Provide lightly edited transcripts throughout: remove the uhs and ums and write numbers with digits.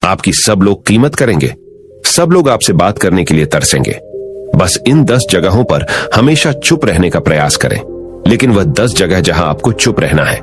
आपकी सब लोग कीमत करेंगे, सब लोग आपसे बात करने के लिए तरसेंगे। बस इन 10 जगहों पर हमेशा चुप रहने का प्रयास करें। लेकिन वह 10 जगह जहां आपको चुप रहना है,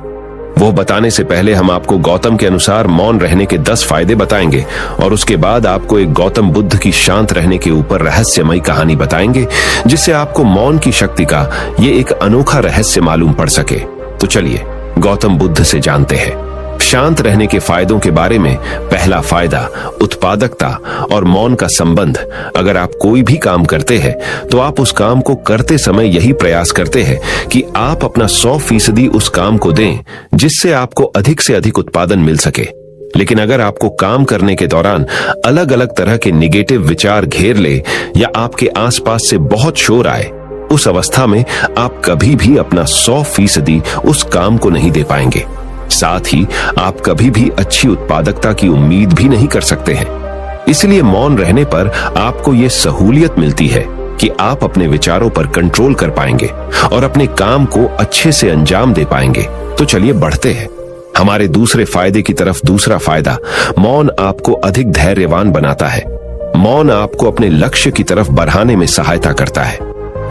वो बताने से पहले हम आपको गौतम के अनुसार मौन रहने के 10 फायदे बताएंगे और उसके बाद आपको एक गौतम बुद्ध की शांत रहने के ऊपर रहस्यमयी कहानी बताएंगे, जिससे आपको मौन की शक्ति का ये एक अनोखा रहस्य मालूम पड़ सके। तो चलिए गौतम बुद्ध से जानते हैं शांत रहने के फायदों के बारे में। पहला फायदा, उत्पादकता और मौन का संबंध। अगर आप कोई भी काम करते हैं तो आप उस काम को करते समय यही प्रयास करते हैं कि आप अपना 100% उस काम को दें, जिससे आपको अधिक से अधिक उत्पादन मिल सके। लेकिन अगर आपको काम करने के दौरान अलग अलग तरह के निगेटिव विचार घेर ले या आपके आसपास से बहुत शोर आए, उस अवस्था में आप कभी भी अपना 100% उस काम को नहीं दे पाएंगे। साथ ही आप कभी भी अच्छी उत्पादकता की उम्मीद भी नहीं कर सकते हैं। इसलिए मौन रहने पर आपको ये सहूलियत मिलती है कि आप अपने विचारों पर कंट्रोल कर पाएंगे और अपने काम को अच्छे से अंजाम दे पाएंगे। तो चलिए बढ़ते हैं हमारे दूसरे फायदे की तरफ। दूसरा फायदा, मौन आपको अधिक धैर्यवान बनाता है। मौन आपको अपने लक्ष्य की तरफ बढ़ाने में सहायता करता है।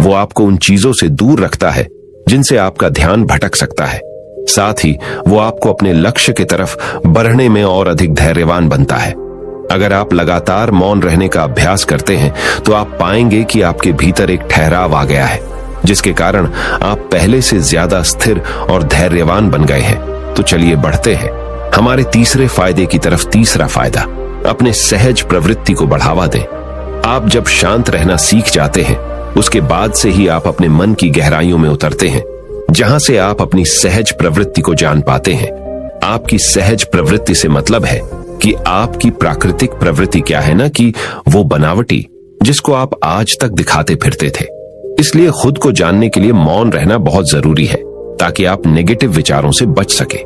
वो आपको उन चीजों से दूर रखता है जिनसे आपका ध्यान भटक सकता है। साथ ही वो आपको अपने लक्ष्य की तरफ बढ़ने में और अधिक धैर्यवान बनता है। अगर आप लगातार मौन रहने का अभ्यास करते हैं तो आप पाएंगे कि आपके भीतर एक ठहराव आ गया है, जिसके कारण आप पहले से ज्यादा स्थिर और धैर्यवान बन गए हैं। तो चलिए बढ़ते हैं हमारे तीसरे फायदे की तरफ। तीसरा फायदा, अपने सहज प्रवृत्ति को बढ़ावा दें। आप जब शांत रहना सीख जाते हैं, उसके बाद से ही आप अपने मन की गहराइयों में उतरते हैं, जहां से आप अपनी सहज प्रवृत्ति को जान पाते हैं। आपकी सहज प्रवृत्ति से मतलब है कि आपकी प्राकृतिक प्रवृत्ति क्या है ना, कि वो बनावटी जिसको आप आज तक दिखाते फिरते थे। इसलिए खुद को जानने के लिए मौन रहना बहुत जरूरी है, ताकि आप नेगेटिव विचारों से बच सके।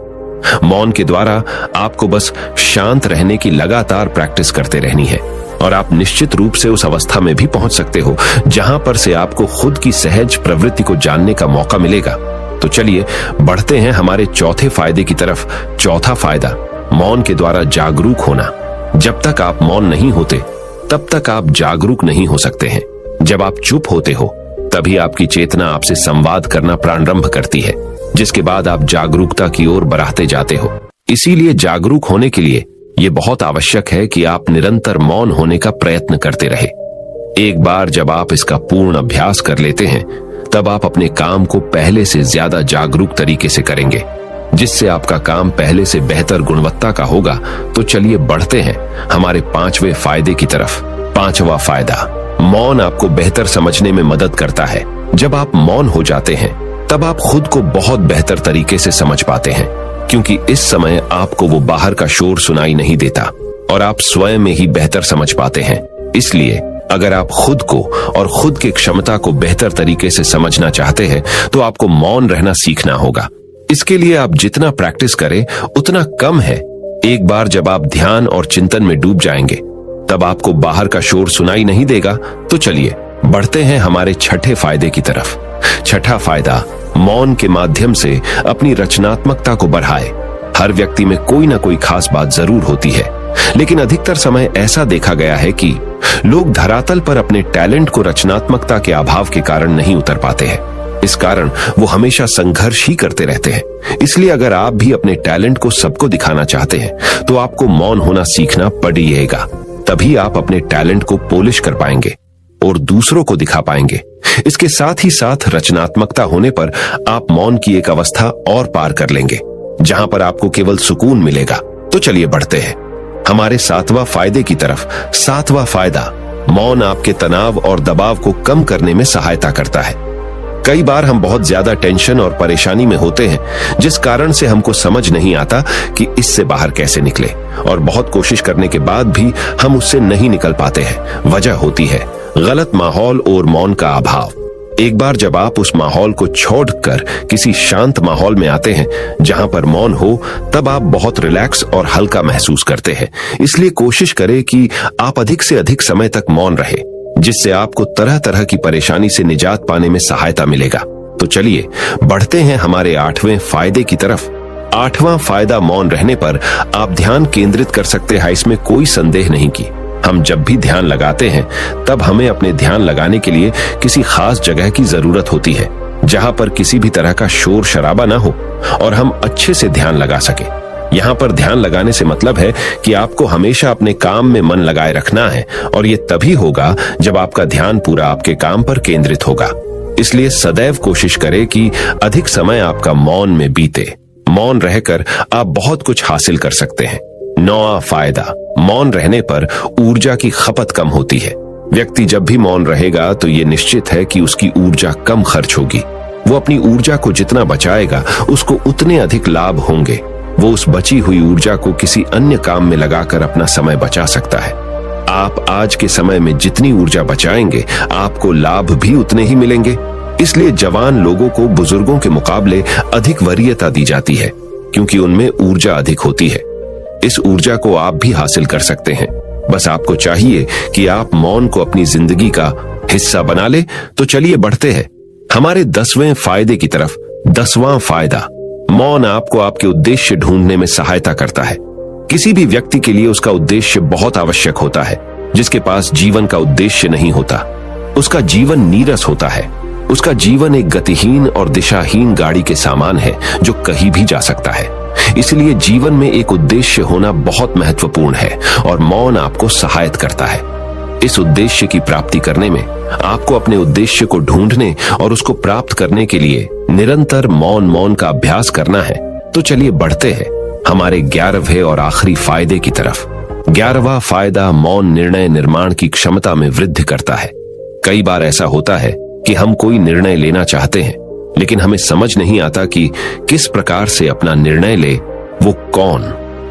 मौन के द्वारा आपको बस शांत रहने की लगातार प्रैक्टिस करते रहनी है और आप निश्चित रूप से उस अवस्था में भी पहुंच सकते हो जहां पर से आपको खुद की सहज प्रवृत्ति को जानने का मौका मिलेगा। तो चलिए बढ़ते हैं हमारे चौथे फायदे की तरफ। चौथा फायदा, मौन के द्वारा जागरूक होना। जब तक आप मौन नहीं होते तब तक आप जागरूक नहीं हो सकते हैं। जब आप चुप होते हो तभी आपकी चेतना आपसे संवाद करना प्रारंभ करती है, जिसके बाद आप जागरूकता की ओर बढ़ते जाते हो। इसीलिए जागरूक होने के लिए ये बहुत आवश्यक है कि आप निरंतर मौन होने का प्रयत्न करते रहे। एक बार जब आप इसका पूर्ण अभ्यास कर लेते हैं, तब आप अपने काम को पहले से ज्यादा जागरूक तरीके से करेंगे, जिससे आपका काम पहले से बेहतर गुणवत्ता का होगा। तो चलिए बढ़ते हैं हमारे 5वें फायदे की तरफ। 5वां फायदा, मौन आपको बेहतर समझने में मदद करता है। जब आप मौन हो जाते हैं तब आप खुद को बहुत बेहतर तरीके से समझ पाते हैं, क्योंकि इस समय आपको वो बाहर का शोर सुनाई नहीं देता और आप स्वयं में ही बेहतर समझ पाते हैं। इसलिए अगर आप खुद को और खुद की क्षमता को बेहतर तरीके से समझना चाहते हैं तो आपको मौन रहना सीखना होगा। इसके लिए आप जितना प्रैक्टिस करें उतना कम है। एक बार जब आप ध्यान और चिंतन में डूब जाएंगे तब आपको बाहर का शोर सुनाई नहीं देगा। तो चलिए बढ़ते हैं हमारे छठे फायदे की तरफ। छठा फायदा, मौन के माध्यम से अपनी रचनात्मकता को बढ़ाए। हर व्यक्ति में कोई ना कोई खास बात जरूर होती है, लेकिन अधिकतर समय ऐसा देखा गया है कि लोग धरातल पर अपने टैलेंट को रचनात्मकता के अभाव के कारण नहीं उतर पाते हैं। इस कारण वो हमेशा संघर्ष ही करते रहते हैं। इसलिए अगर आप भी अपने टैलेंट को सबको दिखाना चाहते हैं तो आपको मौन होना सीखना पड़ेगा। तभी आप अपने टैलेंट को पॉलिश कर पाएंगे और दूसरों को दिखा पाएंगे। इसके साथ ही साथ रचनात्मकता होने पर आप मौन की एक अवस्था और पार कर लेंगे, जहां पर आपको केवल सुकून मिलेगा। तो चलिए बढ़ते हैं हमारे 7वां फायदे की तरफ। 7वां फायदा, मौन आपके तनाव और दबाव को कम करने में सहायता करता है। कई बार हम बहुत ज्यादा टेंशन और परेशानी में होते हैं, जिस कारण से हमको समझ नहीं आता कि इससे बाहर कैसे निकले, और बहुत कोशिश करने के बाद भी हम उससे नहीं निकल पाते हैं। वजह होती है गलत माहौल और मौन का अभाव। एक बार जब आप उस माहौल को छोड़कर किसी शांत माहौल में आते हैं जहां पर मौन हो, तब आप बहुत रिलैक्स और हल्का महसूस करते हैं। इसलिए कोशिश करें कि आप अधिक से अधिक समय तक मौन रहे, जिससे आपको तरह तरह की परेशानी से निजात पाने में सहायता मिलेगा। तो चलिए बढ़ते हैं हमारे 8वें फायदे की तरफ। 8वां फायदा मौन रहने पर आप ध्यान केंद्रित कर सकते हैं, इसमें कोई संदेह नहीं कि हम जब भी ध्यान लगाते हैं तब हमें अपने ध्यान लगाने के लिए किसी खास जगह की जरूरत होती है जहां पर किसी भी तरह का शोर शराबा ना हो और हम अच्छे से ध्यान लगा सके। यहाँ पर ध्यान लगाने से मतलब है कि आपको हमेशा अपने काम में मन लगाए रखना है और ये तभी होगा जब आपका ध्यान पूरा आपके काम पर केंद्रित होगा। इसलिए सदैव कोशिश करें कि अधिक समय आपका मौन में बीते। मौन रहकर आप बहुत कुछ हासिल कर सकते हैं। 9वां फायदा, मौन रहने पर ऊर्जा की खपत कम होती है। व्यक्ति जब भी मौन रहेगा तो ये निश्चित है कि उसकी ऊर्जा कम खर्च होगी। वो अपनी ऊर्जा को जितना बचाएगा उसको उतने अधिक लाभ होंगे। वो उस बची हुई ऊर्जा को किसी अन्य काम में लगाकर अपना समय बचा सकता है। आप आज के समय में जितनी ऊर्जा बचाएंगे आपको लाभ भी उतने ही मिलेंगे। इसलिए जवान लोगों को बुजुर्गों के मुकाबले अधिक वरीयता दी जाती है क्योंकि उनमें ऊर्जा अधिक होती है। इस ऊर्जा को आप भी हासिल कर सकते हैं। बस आपको चाहिए कि आप मौन को अपनी जिंदगी का हिस्सा बना ले। तो चलिए बढ़ते हैं हमारे 10वें फायदे की तरफ। 10वां फायदा, मौन आपको आपके उद्देश्य ढूंढने में सहायता करता है। किसी भी व्यक्ति के लिए उसका उद्देश्य बहुत आवश्यक होता है। जिसके पास जीवन का उद्देश्य नहीं होता उसका जीवन नीरस होता है। उसका जीवन एक गतिहीन और दिशाहीन गाड़ी के समान है जो कहीं भी जा सकता है। इसलिए जीवन में एक उद्देश्य होना बहुत महत्वपूर्ण है और मौन आपको सहायता करता है। इस उद्देश्य की प्राप्ति करने में आपको अपने उद्देश्य को ढूंढने और उसको प्राप्त करने के लिए निरंतर मौन का अभ्यास करना है। तो चलिए बढ़ते हैं हमारे 11वें और आखिरी फायदे की तरफ। 11वां फायदा, मौन निर्णय निर्माण की क्षमता में वृद्धि करता है। कई बार ऐसा होता है कि हम कोई निर्णय लेना चाहते हैं लेकिन हमें समझ नहीं आता कि किस प्रकार से अपना निर्णय ले। वो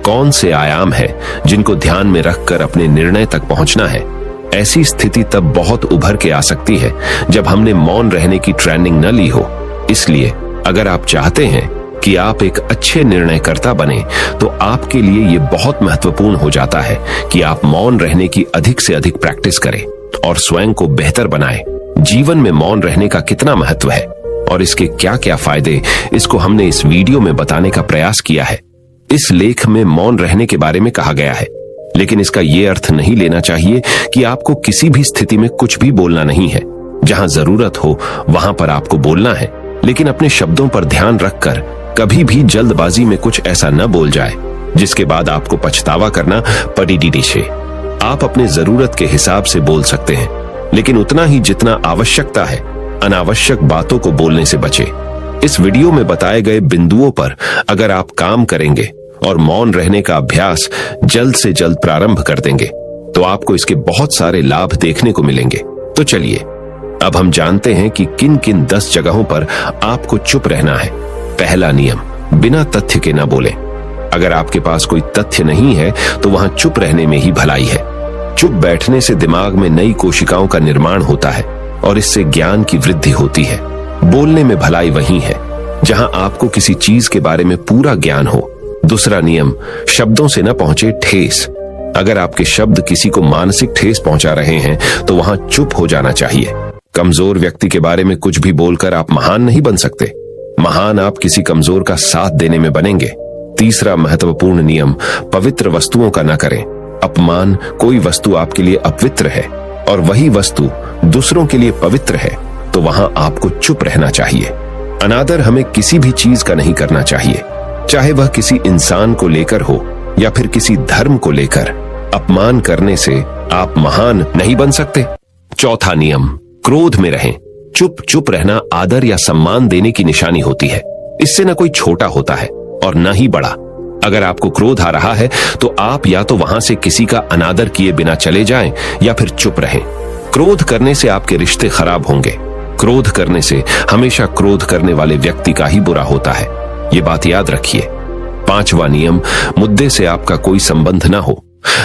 कौन से आयाम है जिनको ध्यान में रखकर अपने निर्णय तक पहुंचना है। ऐसी स्थिति तब बहुत उभर के आ सकती है जब हमने मौन रहने की ट्रेनिंग न ली हो। इसलिए अगर आप चाहते हैं कि आप एक अच्छे निर्णयकर्ता बने तो आपके लिए यह बहुत महत्वपूर्ण हो जाता है कि आप मौन रहने की अधिक से अधिक प्रैक्टिस करें और स्वयं को बेहतर बनाएं। जीवन में मौन रहने का कितना महत्व है और इसके क्या क्या फायदे, इसको हमने इस वीडियो में बताने का प्रयास किया है। इस लेख में मौन रहने के बारे में कहा गया है लेकिन इसका यह अर्थ नहीं लेना चाहिए कि आपको किसी भी स्थिति में कुछ भी बोलना नहीं है। जहां जरूरत हो वहां पर आपको बोलना है लेकिन अपने शब्दों पर ध्यान रखकर कभी भी जल्दबाजी में कुछ ऐसा न बोल जाए जिसके बाद आपको पछतावा करना पड़े। आप अपने जरूरत के हिसाब से बोल सकते हैं लेकिन उतना ही जितना आवश्यकता है। अनावश्यक बातों को बोलने से बचे। इस वीडियो में बताए गए बिंदुओं पर अगर आप काम करेंगे और मौन रहने का अभ्यास जल्द से जल्द प्रारंभ कर देंगे तो आपको इसके बहुत सारे लाभ देखने को मिलेंगे। तो चलिए अब हम जानते हैं कि किन किन 10 जगहों पर आपको चुप रहना है। पहला नियम, बिना तथ्य के न बोलें। अगर आपके पास कोई तथ्य नहीं है तो वहां चुप रहने में ही भलाई है। चुप बैठने से दिमाग में नई कोशिकाओं का निर्माण होता है और इससे ज्ञान की वृद्धि होती है। बोलने में भलाई वही है जहां आपको किसी चीज के बारे में पूरा ज्ञान हो। दूसरा नियम, शब्दों से न पहुंचे ठेस। अगर आपके शब्द किसी को मानसिक ठेस पहुंचा रहे हैं तो वहां चुप हो जाना चाहिए। कमजोर व्यक्ति के बारे में कुछ भी बोलकर आप महान नहीं बन सकते। महान आप किसी कमजोर का साथ देने में बनेंगे। तीसरा महत्वपूर्ण नियम, पवित्र वस्तुओं का न करें। अपमान, कोई वस्तु आपके लिए अपवित्र है और वही वस्तु दूसरों के लिए पवित्र है तो वहां आपको चुप रहना चाहिए। अनादर हमें किसी भी चीज का नहीं करना चाहिए, चाहे वह किसी इंसान को लेकर हो या फिर किसी धर्म को लेकर। अपमान करने से आप महान नहीं बन सकते। चौथा नियम, क्रोध में रहें। चुप रहना आदर या सम्मान देने की निशानी होती है। इससे न कोई छोटा होता है और न ही बड़ा। अगर आपको क्रोध आ रहा है तो आप या तो वहां से किसी का अनादर किए बिना चले जाएं या फिर चुप रहें। क्रोध करने से आपके रिश्ते खराब होंगे। क्रोध करने से हमेशा क्रोध करने वाले व्यक्ति का ही बुरा होता है, ये बात याद रखिए। पांचवा नियम, मुद्दे से आपका कोई संबंध न हो।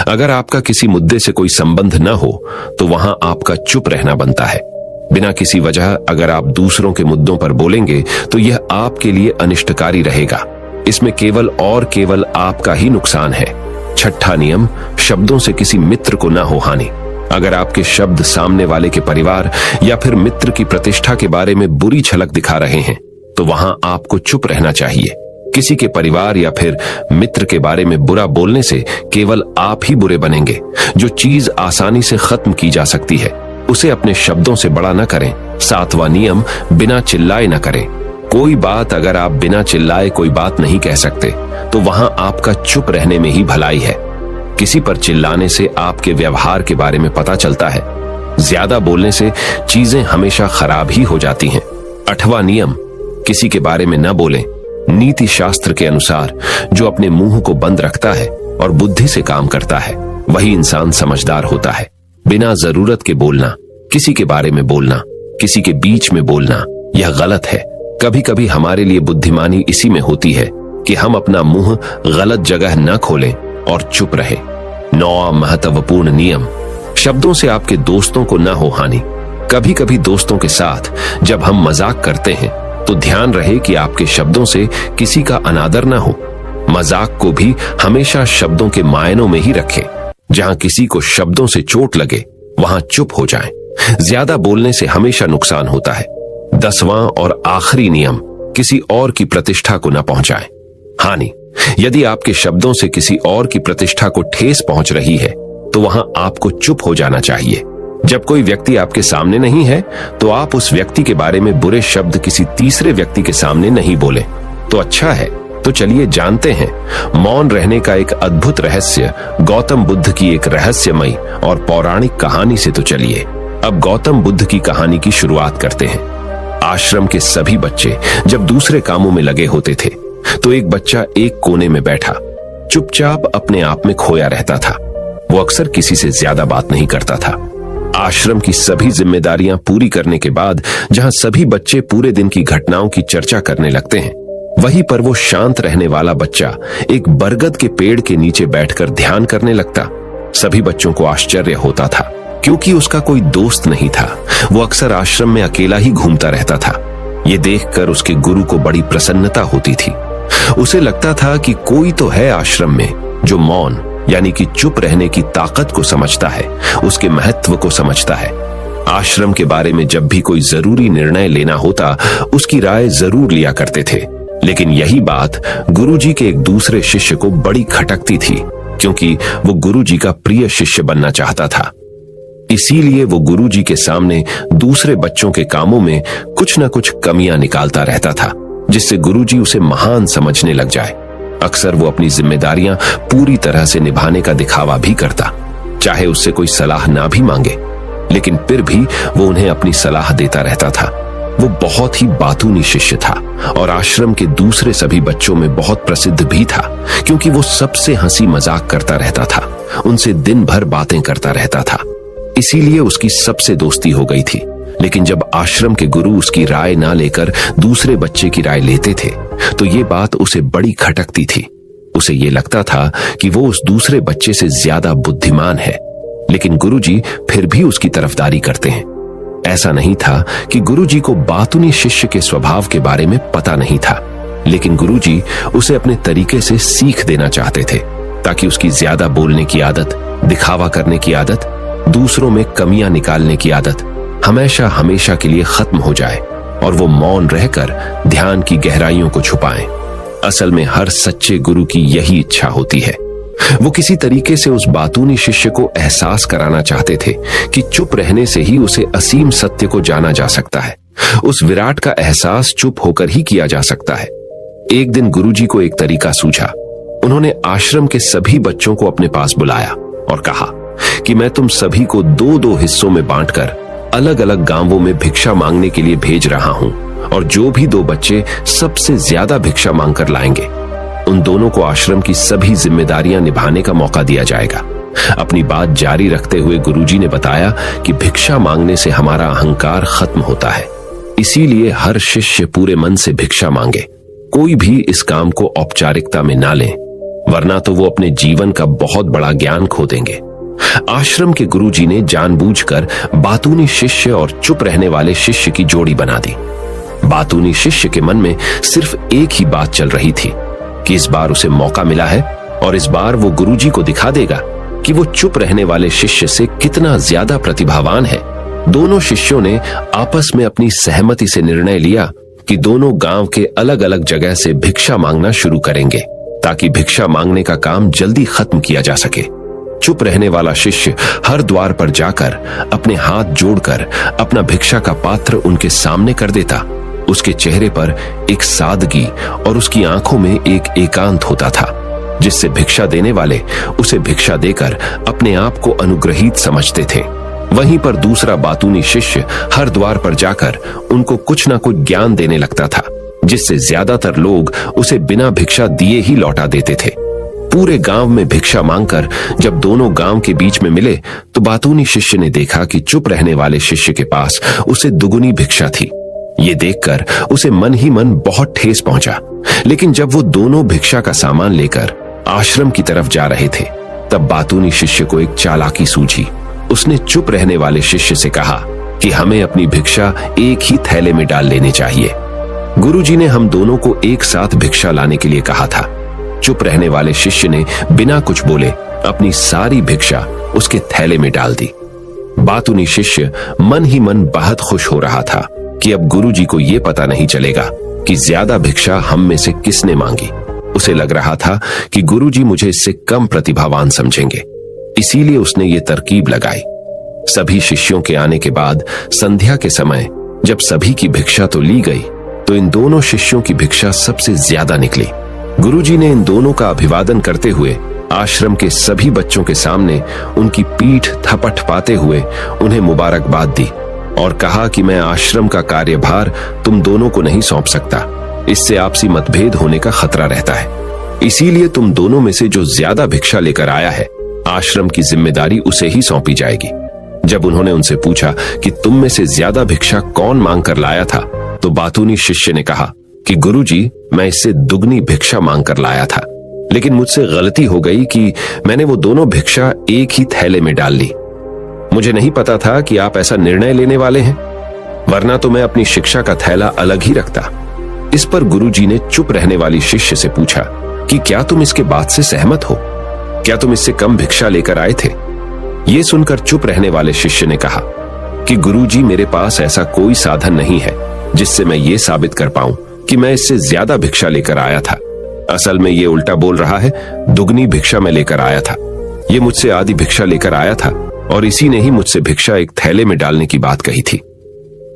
अगर आपका किसी मुद्दे से कोई संबंध न हो तो वहां आपका चुप रहना बनता है। बिना किसी वजह अगर आप दूसरों के मुद्दों पर बोलेंगे तो यह आपके लिए अनिष्टकारी रहेगा। इसमें केवल आपका ही नुकसान है। छठा नियम, शब्दों से किसी मित्र को ना हो हानि। अगर आपके शब्द सामने वाले के परिवार या फिर मित्र की प्रतिष्ठा के बारे में बुरी झलक दिखा रहे हैं तो वहां आपको चुप रहना चाहिए। किसी के परिवार या फिर मित्र के बारे में बुरा बोलने से केवल आप ही बुरे बनेंगे। जो चीज आसानी से खत्म की जा सकती है उसे अपने शब्दों से बड़ा न करें। 7वां नियम, बिना चिल्लाए न करें। कोई बात अगर आप बिना चिल्लाए कोई बात नहीं कह सकते तो वहां आपका चुप रहने में ही भलाई है। किसी पर चिल्लाने से आपके व्यवहार के बारे में पता चलता है। ज्यादा बोलने से चीजें हमेशा खराब ही हो जाती हैं। 8वां नियम, किसी के बारे में न बोलें। नीति शास्त्र के अनुसार जो अपने मुंह को बंद रखता है और बुद्धि से काम करता है वही इंसान समझदार होता है। बिना जरूरत के बोलना, किसी के बारे में बोलना, किसी के बीच में बोलना, यह गलत है। कभी कभी हमारे लिए बुद्धिमानी इसी में होती है कि हम अपना मुंह गलत जगह न खोलें और चुप रहे। 9वां महत्वपूर्ण नियम, शब्दों से आपके दोस्तों को न हो हानि। कभी कभी दोस्तों के साथ जब हम मजाक करते हैं तो ध्यान रहे कि आपके शब्दों से किसी का अनादर न हो। मजाक को भी हमेशा शब्दों के मायनों में ही रखें। जहां किसी को शब्दों से चोट लगे वहां चुप हो जाएं। ज्यादा बोलने से हमेशा नुकसान होता है। 10वां और आखिरी नियम, किसी और की प्रतिष्ठा को न पहुंचाएं। हानि, यदि आपके शब्दों से किसी और की प्रतिष्ठा को ठेस पहुंच रही है तो वहां आपको चुप हो जाना चाहिए। जब कोई व्यक्ति आपके सामने नहीं है तो आप उस व्यक्ति के बारे में बुरे शब्द किसी तीसरे व्यक्ति के सामने नहीं बोले तो अच्छा है। तो चलिए जानते हैं मौन रहने का एक अद्भुत रहस्य, गौतम बुद्ध की एक रहस्यमयी और पौराणिक कहानी से। तो चलिए अब गौतम बुद्ध की कहानी की शुरुआत करते हैं। आश्रम के सभी बच्चे जब दूसरे कामों में लगे होते थे तो एक बच्चा एक कोने में बैठा चुपचाप अपने आप में खोया रहता था। वो अक्सर किसी से ज्यादा बात नहीं करता था। आश्रम की सभी जिम्मेदारियां पूरी करने के बाद जहां सभी बच्चे पूरे दिन की घटनाओं की चर्चा करने लगते हैं, वहीं पर वो शांत रहने वाला बच्चा एक बरगद के पेड़ के नीचे बैठकर ध्यान करने लगता। सभी बच्चों को आश्चर्य होता था क्योंकि उसका कोई दोस्त नहीं था। वो अक्सर आश्रम में अकेला ही घूमता रहता था। ये देखकर उसके गुरु को बड़ी प्रसन्नता होती थी। उसे लगता था कि कोई तो है आश्रम में जो मौन यानी कि चुप रहने की ताकत को समझता है, उसके महत्व को समझता है। आश्रम के बारे में जब भी कोई जरूरी निर्णय लेना होता उसकी राय जरूर लिया करते थे। लेकिन यही बात गुरुजी के एक दूसरे शिष्य को बड़ी खटकती थी क्योंकि वो गुरुजी का प्रिय शिष्य बनना चाहता था। इसीलिए वो गुरुजी के सामने दूसरे बच्चों के कामों में कुछ न कुछ कमियां निकालता रहता था जिससे गुरुजी उसे महान समझने लग जाए। अक्सर वो अपनी जिम्मेदारियां पूरी तरह से निभाने का दिखावा भी करता, चाहे उससे कोई सलाह ना भी मांगे, लेकिन फिर भी वो उन्हें अपनी सलाह देता रहता था। वो बहुत ही बातूनी शिष्य था और आश्रम के दूसरे सभी बच्चों में बहुत प्रसिद्ध भी था क्योंकि वो सबसे हंसी मजाक करता रहता था, उनसे दिन भर बातें करता रहता था। इसीलिए उसकी सबसे दोस्ती हो गई थी। लेकिन जब आश्रम के गुरु उसकी राय ना लेकर दूसरे बच्चे की राय लेते थे तो ये बात उसे बड़ी खटकती थी। उसे ये लगता था कि वो उस दूसरे बच्चे से ज्यादा बुद्धिमान है, लेकिन गुरुजी फिर भी उसकी तरफदारी करते हैं। ऐसा नहीं था कि गुरुजी को बातूनी शिष्य के स्वभाव के बारे में पता नहीं था, लेकिन गुरुजी उसे अपने तरीके से सीख देना चाहते थे ताकि उसकी ज्यादा बोलने की आदत, दिखावा करने की आदत, दूसरों में कमियां निकालने की आदत हमेशा हमेशा के लिए खत्म हो जाए और वो मौन रहकर ध्यान की गहराइयों को छुपाएं। असल में हर सच्चे गुरु की यही इच्छा होती है। वो किसी तरीके से उस बातूनी शिष्य को एहसास कराना चाहते थे कि चुप रहने से ही उसे असीम सत्य को जाना जा सकता है। उस विराट का एहसास चुप होकर ही किया जा सकता है। एक दिन गुरुजी को एक तरीका सूझा। उन्होंने आश्रम के सभी बच्चों को अपने पास बुलाया और कहा कि मैं तुम सभी को 2-2 हिस्सों में बांटकर अलग अलग गांवों में भिक्षा मांगने के लिए भेज रहा हूं और जो भी 2 बच्चे सबसे ज्यादा भिक्षा मांगकर लाएंगे उन दोनों को आश्रम की सभी जिम्मेदारियां निभाने का मौका दिया जाएगा। अपनी बात जारी रखते हुए गुरुजी ने बताया कि भिक्षा मांगने से हमारा अहंकार खत्म होता है, इसीलिए हर शिष्य पूरे मन से भिक्षा मांगे। कोई भी इस काम को औपचारिकता में ना ले, वरना तो वो अपने जीवन का बहुत बड़ा ज्ञान खो देंगे। आश्रम के गुरुजी ने जानबूझकर बातूनी शिष्य और चुप रहने वाले शिष्य की जोड़ी बना दी। बातूनी शिष्य के मन में सिर्फ एक ही बात चल रही थी कि इस बार उसे मौका मिला है और इस बार वो गुरुजी को दिखा देगा कि वो चुप रहने वाले शिष्य से कितना ज्यादा प्रतिभावान है। दोनों शिष्यों ने आपस में अपनी सहमति से निर्णय लिया कि दोनों गांव के अलग अलग जगह से भिक्षा मांगना शुरू करेंगे ताकि भिक्षा मांगने का काम जल्दी खत्म किया जा सके। चुप रहने वाला शिष्य हर द्वार पर जाकर अपने हाथ जोड़कर अपना भिक्षा का पात्र उनके सामने कर देता। उसके चेहरे पर एक सादगी और उसकी आंखों में एक एकांत होता था, जिससे भिक्षा देने वाले उसे भिक्षा देकर अपने आप को अनुग्रहित समझते थे। वहीं पर दूसरा बातूनी शिष्य हर द्वार पर जाकर उनको कुछ न कुछ ज्ञान देने लगता था, जिससे ज्यादातर लोग उसे बिना भिक्षा दिए ही लौटा देते थे। पूरे गांव में भिक्षा मांगकर जब दोनों गांव के बीच में मिले तो बातूनी शिष्य ने देखा कि चुप रहने वाले शिष्य के पास उसे दुगुनी भिक्षा थी। ये देखकर उसे मन ही मन बहुत ठेस पहुंचा। लेकिन जब वो दोनों भिक्षा का सामान लेकर आश्रम की तरफ जा रहे थे, तब बातूनी शिष्य को एक चालाकी सूझी। उसने चुप रहने वाले शिष्य से कहा कि हमें अपनी भिक्षा एक ही थैले में डाल लेनी चाहिए। गुरुजी ने हम दोनों को एक साथ भिक्षा लाने के लिए कहा था। चुप रहने वाले शिष्य ने बिना कुछ बोले अपनी सारी भिक्षा उसके थैले में डाल दी। बातूनी शिष्य मन ही मन बहुत खुश हो रहा था कि अब गुरुजी को यह पता नहीं चलेगा कि ज्यादा भिक्षा हम में से किसने मांगी। उसे लग रहा था कि गुरुजी मुझे इससे कम प्रतिभावान समझेंगे, इसीलिए उसने ये तरकीब लगाई। सभी शिष्यों के आने के बाद संध्या के समय जब सभी की भिक्षा तो ली गई, तो इन दोनों शिष्यों की भिक्षा सबसे ज्यादा निकली। गुरुजी ने इन दोनों का अभिवादन करते हुए आश्रम के सभी बच्चों के सामने उनकी पीठ थपथ पाते हुए उन्हें मुबारकबाद दी और कहा कि मैं आश्रम का कार्यभार तुम दोनों को नहीं सौंप सकता, इससे आपसी मतभेद होने का खतरा रहता है। इसीलिए तुम दोनों में से जो ज्यादा भिक्षा लेकर आया है, आश्रम की जिम्मेदारी उसे ही सौंपी जाएगी। जब उन्होंने उनसे पूछा कि तुम में से ज्यादा भिक्षा कौन मांग कर लाया था, तो बातूनी शिष्य ने कहा कि गुरुजी, मैं इससे दुगनी भिक्षा मांग कर लाया था, लेकिन मुझसे गलती हो गई कि मैंने वो दोनों भिक्षा एक ही थैले में डाल ली। मुझे नहीं पता था कि आप ऐसा निर्णय लेने वाले हैं, वरना तो मैं अपनी शिक्षा का थैला अलग ही रखता। इस पर गुरुजी ने चुप रहने वाली शिष्य से पूछा कि क्या तुम इसके बात से सहमत हो? क्या तुम इससे कम भिक्षा लेकर आए थे? ये सुनकर चुप रहने वाले शिष्य ने कहा कि गुरुजी, मेरे पास ऐसा कोई साधन नहीं है जिससे मैं ये साबित कर पाऊं कि मैं इससे ज्यादा भिक्षा लेकर आया था। असल में ये उल्टा बोल रहा है, दुगनी भिक्षा मैं लेकर आया था। ये मुझसे आधी भिक्षा लेकर आया था और इसी ने ही मुझसे भिक्षा एक थैले में डालने की बात कही थी।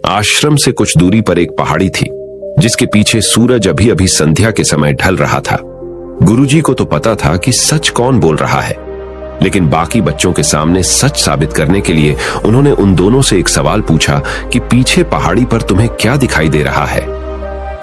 आश्रम से कुछ दूरी पर एक पहाड़ी थी, जिसके पीछे सूरज अभी अभी संध्या के समय ढल रहा था। गुरुजी को तो पता था कि सच कौन बोल रहा है, लेकिन बाकी बच्चों के सामने सच साबित करने के लिए उन्होंने उन दोनों से एक सवाल पूछा कि पीछे पहाड़ी पर तुम्हें क्या दिखाई दे रहा है?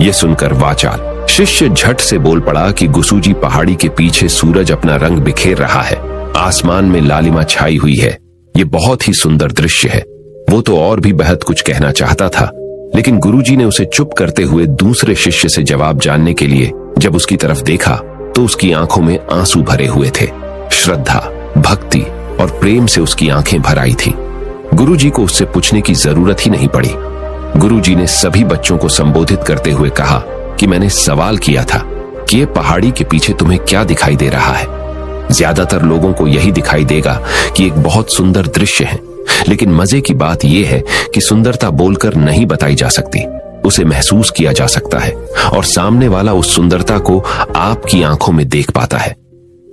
यह सुनकर वाचाल शिष्य झट से बोल पड़ा कि गुसुजी, पहाड़ी के पीछे सूरज अपना रंग बिखेर रहा है, आसमान में लालिमा छाई हुई है, ये बहुत ही सुंदर दृश्य है। वो तो और भी बहुत कुछ कहना चाहता था, लेकिन गुरुजी ने उसे चुप करते हुए दूसरे शिष्य से जवाब जानने के लिए जब उसकी तरफ देखा तो उसकी आंखों में आंसू भरे हुए थे। श्रद्धा, भक्ति और प्रेम से उसकी आंखें भर आई थी। गुरुजी को उससे पूछने की जरूरत ही नहीं पड़ी। गुरुजी ने सभी बच्चों को संबोधित करते हुए कहा कि मैंने सवाल किया था कि ये पहाड़ी के पीछे तुम्हें क्या दिखाई दे रहा है? ज्यादातर लोगों को यही दिखाई देगा कि एक बहुत सुंदर दृश्य है, लेकिन मजे की बात यह है कि सुंदरता बोलकर नहीं बताई जा सकती, उसे महसूस किया जा सकता है और सामने वाला उस सुंदरता को आपकी आंखों में देख पाता है।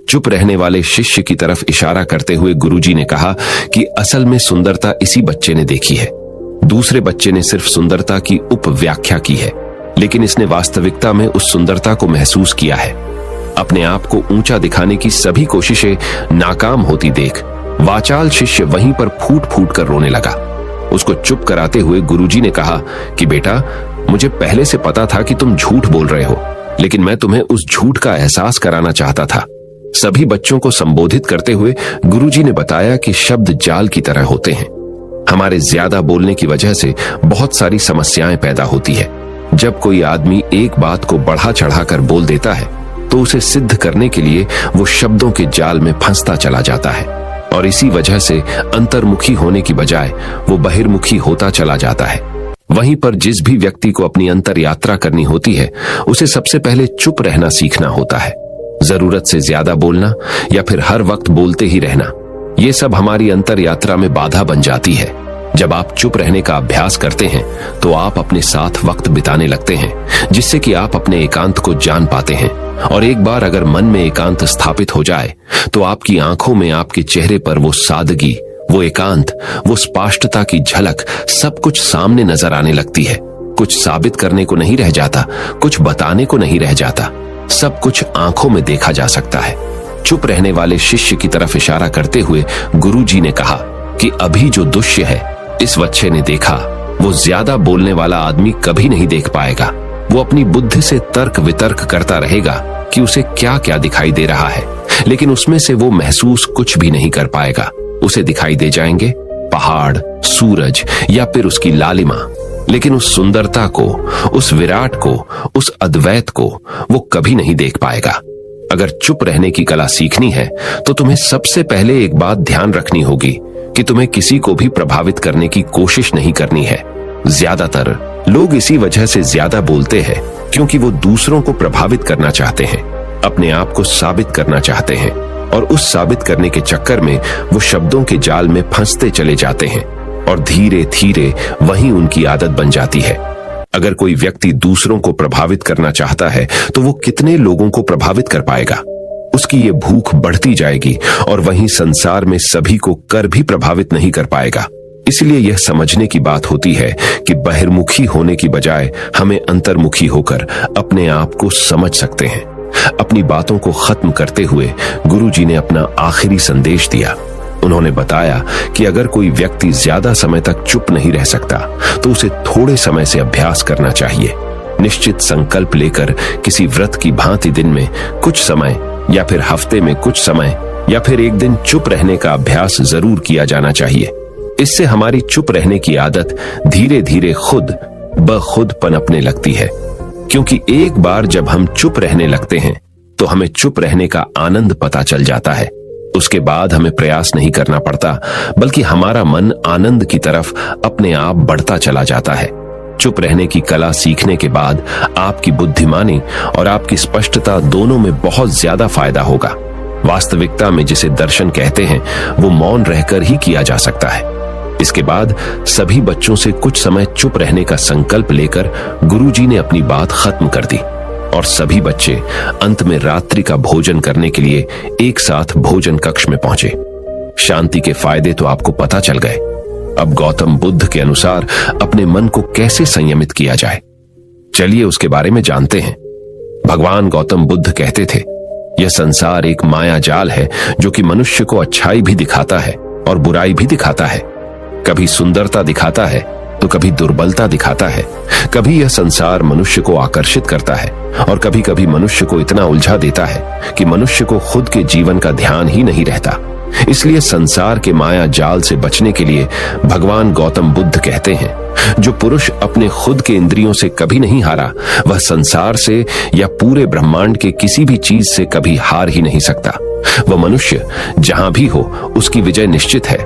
चुप रहने वाले शिष्य की तरफ इशारा करते हुए गुरुजी ने कहा कि असल में सुंदरता इसी बच्चे ने देखी है। दूसरे बच्चे ने सिर्फ सुंदरता की उपव्याख्या की है, लेकिन इसने वास्तविकता में उस सुंदरता को महसूस किया है। अपने आप को ऊंचा दिखाने की सभी कोशिशें नाकाम होती देख वाचाल शिष्य वहीं पर फूट फूट कर रोने लगा। उसको चुप कराते हुए गुरुजी ने कहा कि बेटा, मुझे पहले से पता था कि तुम झूठ बोल रहे हो, लेकिन मैं तुम्हें उस झूठ का एहसास कराना चाहता था। सभी बच्चों को संबोधित करते हुए गुरुजी ने बताया कि शब्द जाल की तरह होते हैं। हमारे ज्यादा बोलने की वजह से बहुत सारी समस्याएं पैदा होती है। जब कोई आदमी एक बात को बढ़ा चढ़ाकर बोल देता है तो उसे सिद्ध करने के लिए वो शब्दों के जाल में फंसता चला जाता है और इसी वजह से अंतर्मुखी होने की बजाय वो बहिर्मुखी होता चला जाता है। वहीं पर जिस भी व्यक्ति को अपनी अंतर यात्रा करनी होती है, उसे सबसे पहले चुप रहना सीखना होता है। जरूरत से ज्यादा बोलना या फिर हर वक्त बोलते ही रहना, ये सब हमारी अंतर यात्रा में बाधा बन जाती है। जब आप चुप रहने का अभ्यास करते हैं तो आप अपने साथ वक्त बिताने लगते हैं, जिससे कि आप अपने एकांत को जान पाते हैं। और एक बार अगर मन में एकांत स्थापित हो जाए तो आपकी आंखों में, आपके चेहरे पर वो सादगी, वो एकांत, वो स्पष्टता की झलक, सब कुछ सामने नजर आने लगती है। कुछ साबित करने को नहीं रह जाता, कुछ बताने को नहीं रह जाता, सब कुछ आंखों में देखा जा सकता है। चुप रहने वाले शिष्य की तरफ इशारा करते हुए गुरुजी ने कहा कि अभी जो दृश्य है इस बच्चे ने देखा, वो ज्यादा बोलने वाला आदमी कभी नहीं देख पाएगा। वो अपनी बुद्धि से तर्क वितर्क करता रहेगा कि उसे क्या क्या दिखाई दे रहा है, लेकिन उसमें से वो महसूस कुछ भी नहीं कर पाएगा। उसे दिखाई दे जाएंगे पहाड़, सूरज या फिर उसकी लालिमा, लेकिन उस सुंदरता को, उस विराट को, उस अद्वैत को वो कभी नहीं देख पाएगा। अगर चुप रहने की कला सीखनी है तो तुम्हें सबसे पहले एक बात ध्यान रखनी होगी कि तुम्हें किसी को भी प्रभावित करने की कोशिश नहीं करनी है। ज्यादातर लोग इसी वजह से ज्यादा बोलते हैं क्योंकि वो दूसरों को प्रभावित करना चाहते हैं, अपने आप को साबित करना चाहते हैं, और उस साबित करने के चक्कर में वो शब्दों के जाल में फंसते चले जाते हैं और धीरे धीरे वही उनकी आदत बन जाती है। अगर कोई व्यक्ति दूसरों को प्रभावित करना चाहता है तो वो कितने लोगों को प्रभावित कर पाएगा? उसकी ये भूख बढ़ती जाएगी और वहीं संसार में सभी को कर भी प्रभावित नहीं कर पाएगा। इसलिए यह समझने की बात होती है कि बहिर्मुखी होने की बजाय हमें अंतर्मुखी होकर अपने आप को समझ सकते हैं। अपनी बातों को खत्म करते हुए गुरुजी ने अपना आखिरी संदेश दिया। उन्होंने बताया कि अगर कोई व्यक्ति ज्यादा समय तक चुप नहीं रह सकता तो उसे थोड़े समय से अभ्यास करना चाहिए। निश्चित संकल्प लेकर किसी व्रत की भांति दिन में कुछ समय या फिर हफ्ते में कुछ समय या फिर एक दिन चुप रहने का अभ्यास जरूर किया जाना चाहिए। इससे हमारी चुप रहने की आदत धीरे धीरे खुद ब खुद पनपने लगती है, क्योंकि एक बार जब हम चुप रहने लगते हैं तो हमें चुप रहने का आनंद पता चल जाता है। उसके बाद हमें प्रयास नहीं करना पड़ता, बल्कि हमारा मन आनंद की तरफ अपने आप बढ़ता चला जाता है। चुप रहने की कला सीखने के बाद आपकी बुद्धिमानी और आपकी स्पष्टता दोनों में बहुत ज्यादा फायदा होगा। वास्तविकता में जिसे दर्शन कहते हैं वो मौन रहकर ही किया जा सकता है। इसके बाद सभी बच्चों से कुछ समय चुप रहने का संकल्प लेकर गुरुजी ने अपनी बात खत्म कर दी और सभी बच्चे अंत में रात्रि का भोजन करने के लिए एक साथ भोजन कक्ष में पहुंचे। शांति के फायदे तो आपको पता चल गए। अब गौतम बुद्ध के अनुसार अपने मन को कैसे संयमित किया जाए, चलिए उसके बारे में जानते हैं। भगवान गौतम बुद्ध कहते थे, यह संसार एक माया जाल है जो कि मनुष्य को अच्छाई भी दिखाता है और बुराई भी दिखाता है। कभी सुंदरता दिखाता है तो कभी दुर्बलता दिखाता है। कभी यह संसार मनुष्य को आकर्षित करता है और कभी कभी मनुष्य को इतना उलझा देता है कि मनुष्य को खुद के जीवन का ध्यान ही नहीं रहता। इसलिए संसार के माया जाल से बचने के लिए भगवान गौतम बुद्ध कहते हैं, जो पुरुष अपने खुद के इंद्रियों से कभी नहीं हारा वह संसार से या पूरे ब्रह्मांड के किसी भी चीज से कभी हार ही नहीं सकता। वह मनुष्य जहां भी हो उसकी विजय निश्चित है।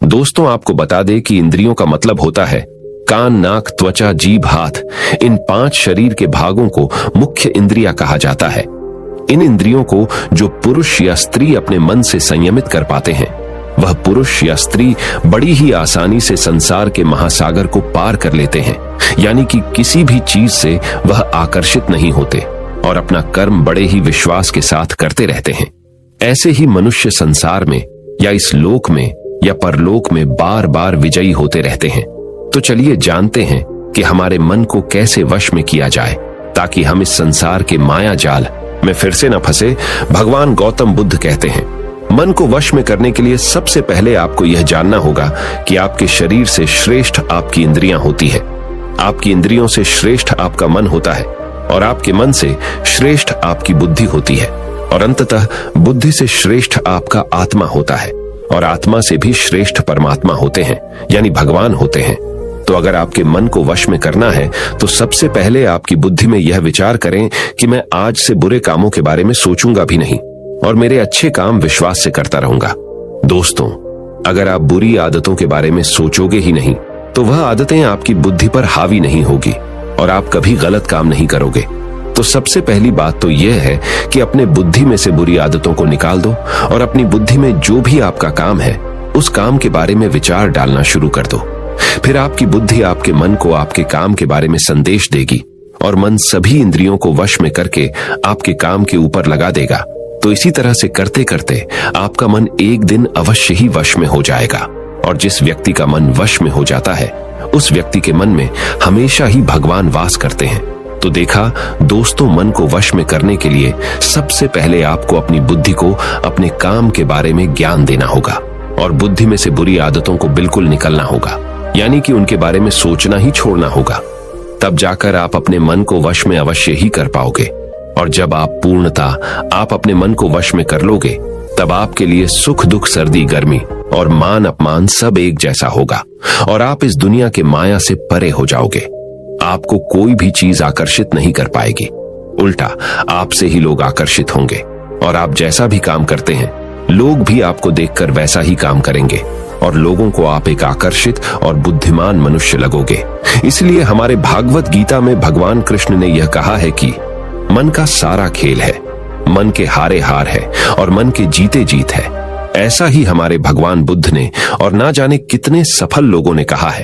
दोस्तों, आपको बता दें कि इंद्रियों का मतलब होता है कान, नाक, त्वचा, जीभ, हाथ। इन 5 शरीर के भागों को मुख्य इंद्रियां कहा जाता है। इन इंद्रियों को जो पुरुष या स्त्री अपने मन से संयमित कर पाते हैं वह पुरुष या स्त्री बड़ी ही आसानी से संसार के महासागर को पार कर लेते हैं, यानी कि किसी भी चीज से वह आकर्षित नहीं होते और अपना कर्म बड़े ही विश्वास के साथ करते रहते हैं। ऐसे ही मनुष्य संसार में या इस लोक में या परलोक में बार बार विजयी होते रहते हैं। तो चलिए जानते हैं कि हमारे मन को कैसे वश में किया जाए ताकि हम इस संसार के माया जाल में फिर से न फंसे। भगवान गौतम बुद्ध कहते हैं, मन को वश में करने के लिए सबसे पहले आपको यह जानना होगा कि आपके शरीर से श्रेष्ठ आपकी इंद्रियां होती है, आपकी इंद्रियों से श्रेष्ठ आपका मन होता है और आपके मन से श्रेष्ठ आपकी बुद्धि होती है और अंततः बुद्धि से श्रेष्ठ आपका आत्मा होता है और आत्मा से भी श्रेष्ठ परमात्मा होते हैं, यानी भगवान होते हैं। तो अगर आपके मन को वश में करना है तो सबसे पहले आपकी बुद्धि में यह विचार करें कि मैं आज से बुरे कामों के बारे में सोचूंगा भी नहीं और मेरे अच्छे काम विश्वास से करता रहूंगा। दोस्तों, अगर आप बुरी आदतों के बारे में सोचोगे ही नहीं तो वह आदतें आपकी बुद्धि पर हावी नहीं होगी और आप कभी गलत काम नहीं करोगे। तो सबसे पहली बात तो यह है कि अपने बुद्धि में से बुरी आदतों को निकाल दो और अपनी बुद्धि में जो भी आपका काम है उस काम के बारे में विचार डालना शुरू कर दो। फिर आपकी बुद्धि आपके मन को आपके काम के बारे में संदेश देगी और मन सभी इंद्रियों को वश में करके आपके काम के ऊपर लगा देगा। तो इसी तरह से करते करते आपका मन एक दिन अवश्य ही वश में हो जाएगा। और जिस व्यक्ति का मन वश में हो जाता है उस व्यक्ति के मन में हमेशा ही भगवान वास करते हैं। तो देखा दोस्तों, मन को वश में करने के लिए सबसे पहले आपको अपनी बुद्धि को अपने काम के बारे में ज्ञान देना होगा और बुद्धि में से बुरी आदतों को बिल्कुल निकलना होगा, यानी कि उनके बारे में सोचना ही छोड़ना होगा। तब जाकर आप अपने मन को वश में अवश्य ही कर पाओगे। और जब आप आप अपने मन को वश में कर लोगे, तब आपके लिए सुख दुख सर्दी गर्मी और मान अपमान सब एक जैसा होगा और आप इस दुनिया के माया से परे हो जाओगे। आपको कोई भी चीज आकर्षित नहीं कर पाएगी, उल्टा आपसे ही लोग आकर्षित होंगे। और आप जैसा भी काम करते हैं लोग भी आपको देखकर वैसा ही काम करेंगे और लोगों को आप एक आकर्षित और बुद्धिमान मनुष्य लगोगे। इसलिए हमारे भागवत गीता में भगवान कृष्ण ने यह कहा है कि मन का सारा खेल है, मन के हारे हार है और मन के जीते जीत है। ऐसा ही हमारे भगवान बुद्ध ने और ना जाने कितने सफल लोगों ने कहा है।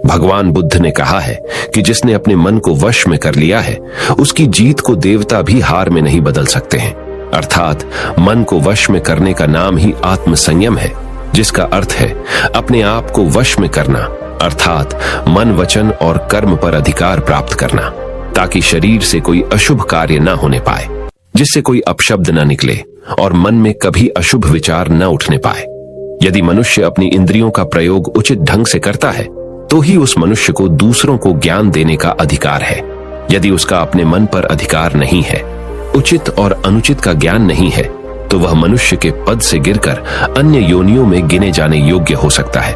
भगवान बुद्ध ने कहा है कि जिसने अपने मन को वश में कर लिया है उसकी जीत को देवता भी हार में नहीं बदल सकते हैं। अर्थात मन को वश में करने का नाम ही आत्म संयम है, जिसका अर्थ है अपने आप को वश में करना, अर्थात मन वचन और कर्म पर अधिकार प्राप्त करना, ताकि शरीर से कोई अशुभ कार्य न होने पाए, जिससे कोई अपशब्द न निकले और मन में कभी अशुभ विचार न उठने पाए। यदि मनुष्य अपनी इंद्रियों का प्रयोग उचित ढंग से करता है तो ही उस मनुष्य को दूसरों को ज्ञान देने का अधिकार है। यदि उसका अपने मन पर अधिकार नहीं है, उचित और अनुचित का ज्ञान नहीं है, तो वह मनुष्य के पद से गिरकर अन्य योनियों में गिने जाने योग्य हो सकता है।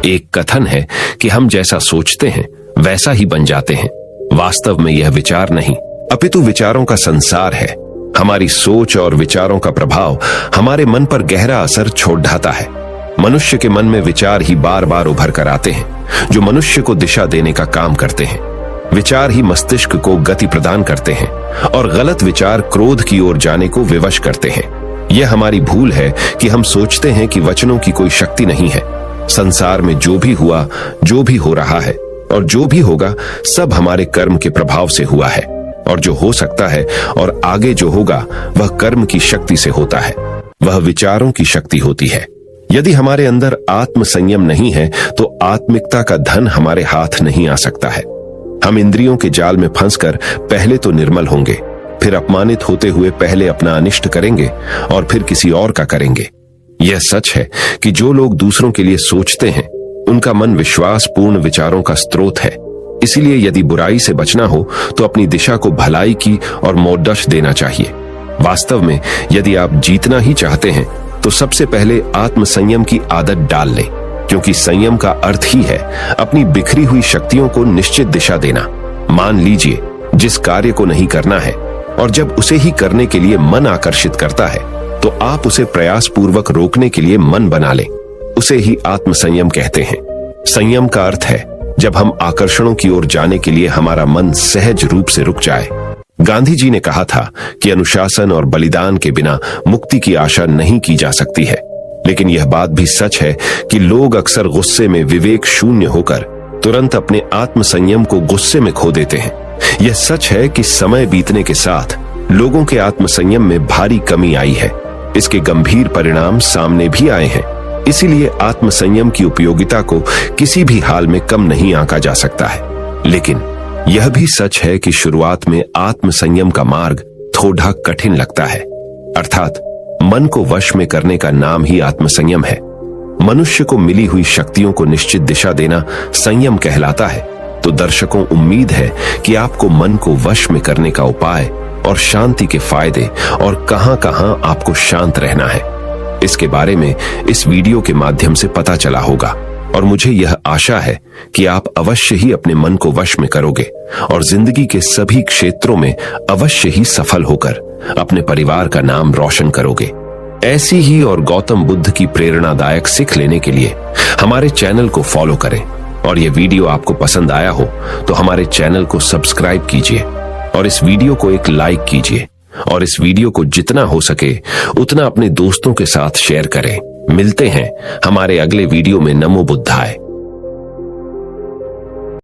एक कथन है कि हम जैसा सोचते हैं वैसा ही बन जाते हैं। वास्तव में यह विचार नहीं, अपितु विचारों का संसार है। हमारी सोच और विचारों का प्रभाव हमारे मन पर गहरा असर छोड़ जाता है। मनुष्य के मन में विचार ही बार बार उभर कर आते हैं जो मनुष्य को दिशा देने का काम करते हैं। विचार ही मस्तिष्क को गति प्रदान करते हैं और गलत विचार क्रोध की ओर जाने को विवश करते हैं। यह हमारी भूल है कि हम सोचते हैं कि वचनों की कोई शक्ति नहीं है। संसार में जो भी हुआ, जो भी हो रहा है और जो भी होगा, सब हमारे कर्म के प्रभाव से हुआ है। और जो हो सकता है और आगे जो होगा वह कर्म की शक्ति से होता है, वह विचारों की शक्ति होती है। यदि हमारे अंदर आत्म संयम नहीं है तो आत्मिकता का धन हमारे हाथ नहीं आ सकता है। हम इंद्रियों के जाल में फंसकर पहले तो निर्मल होंगे, फिर अपमानित होते हुए पहले अपना अनिष्ट करेंगे और फिर किसी और का करेंगे। यह सच है कि जो लोग दूसरों के लिए सोचते हैं उनका मन विश्वास पूर्ण विचारों का स्रोत है। इसीलिए यदि बुराई से बचना हो तो अपनी दिशा को भलाई की और मोड़दश देना चाहिए। वास्तव में यदि आप जीतना ही चाहते हैं तो सबसे पहले आत्म संयम की आदत डाल लें, क्योंकि संयम का अर्थ ही है अपनी बिखरी हुई शक्तियों को निश्चित दिशा देना। मान लीजिए जिस कार्य को नहीं करना है और जब उसे ही करने के लिए मन आकर्षित करता है तो आप उसे प्रयास पूर्वक रोकने के लिए मन बना लें। उसे ही आत्म संयम कहते हैं। संयम का अर्थ है जब हम आकर्षणों की ओर जाने के लिए हमारा मन सहज रूप से रुक जाए। गांधी जी ने कहा था कि अनुशासन और बलिदान के बिना मुक्ति की आशा नहीं की जा सकती है। लेकिन यह बात भी सच है कि लोग अक्सर गुस्से में विवेक शून्य होकर तुरंत अपने आत्म संयम को गुस्से में खो देते हैं। यह सच है कि समय बीतने के साथ लोगों के आत्म संयम में भारी कमी आई है। इसके गंभीर परिणाम सामने भी आए हैं। इसीलिए आत्म संयम की उपयोगिता को किसी भी हाल में कम नहीं आंका जा सकता है। लेकिन यह भी सच है कि शुरुआत में आत्म संयम का मार्ग थोड़ा कठिन लगता है। अर्थात मन को वश में करने का नाम ही आत्म संयम है। मनुष्य को मिली हुई शक्तियों को निश्चित दिशा देना संयम कहलाता है। तो दर्शकों, उम्मीद है कि आपको मन को वश में करने का उपाय और शांति के फायदे और कहां-कहां आपको शांत रहना है, इसके बारे में इस वीडियो के माध्यम से पता चला होगा। और मुझे यह आशा है कि आप अवश्य ही अपने मन को वश में करोगे और जिंदगी के सभी क्षेत्रों में अवश्य ही सफल होकर अपने परिवार का नाम रोशन करोगे। ऐसी ही और गौतम बुद्ध की प्रेरणादायक सीख लेने के लिए हमारे चैनल को फॉलो करें। और यह वीडियो आपको पसंद आया हो तो हमारे चैनल को सब्सक्राइब कीजिए और इस वीडियो को एक लाइक कीजिए और इस वीडियो को जितना हो सके उतना अपने दोस्तों के साथ शेयर करें। मिलते हैं हमारे अगले वीडियो में। नमो बुद्धाय।